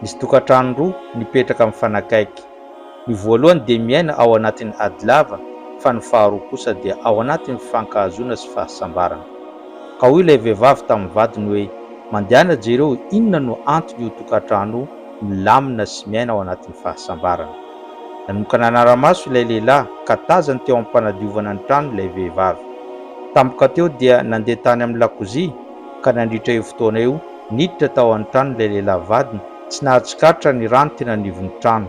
Nisy tokantrano roa nipetraka mifanakaiky. Ny voalohany dia miaina ao anatin'ny ady lava, fa ny faharoa kosa dia ao anatin'ny fifankahazoana sy fahasambarana. Ka hoy ilay vehivavy tamin'ny vadiny hoe: mandehana jereo, inona no antony io tokantrano milamina sy miaina ao anatin'ny fahasambarana. Nanomboka nanara-maso ilay lehilahy ka tazany teo amin'ny mpanadiovana ny trano ilay vehivavy. Tampoka teo dia nandeha tany amin'ny lakozia, ka nandritra eo fotoana eo niditra tao an-trano ilay lehilahy vadiny, tsy nahatsikaritra ny rano tena nivon'ny trano,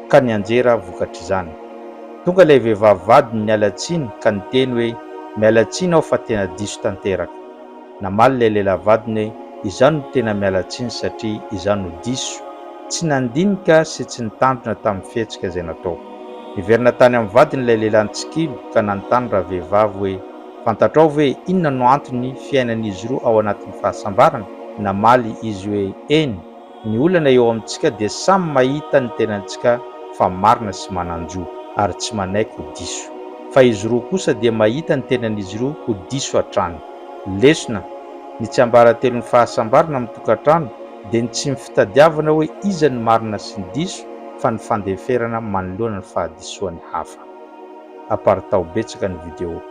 ka nianjera vokatra izany. Tonga ilay vehivavy vadiny niala tsiny ka niteny hoe: miala tsiny aho fa tena diso tanteraka. Namaly ilay lehilahy vadiny hoe: izany no tena miala tsiny satria izany no diso, tsy nandinika sy tsy nitandrina tamin'ny fihetsika izay natao. Niverina tany amin'ny vadiny ilay lehilahy nitsikilo ka nanontany ravehivavy hoe: fantatrao ve inona no antony fiainan'izy roa ao anatin'ny fahasambarana? Namaly izy hoe: eny, ny olana eo amintsika dia samy mahita ny tenantsika fa marina sy manan-jo ary tsy manaiky ho diso, fa izy roa kosa dia mahita ny tenan'izy roa ho diso hatrany. Lesona, ny tsiambaratelon'ny fahasambarana amin'ny tokantrano dia ny tsy fitadiavana hoe iza ny marina sy ny diso, fa ny fandeferana manoloana ny fahadisoan'ny hafa. Aparitao betsaka ny vidéo.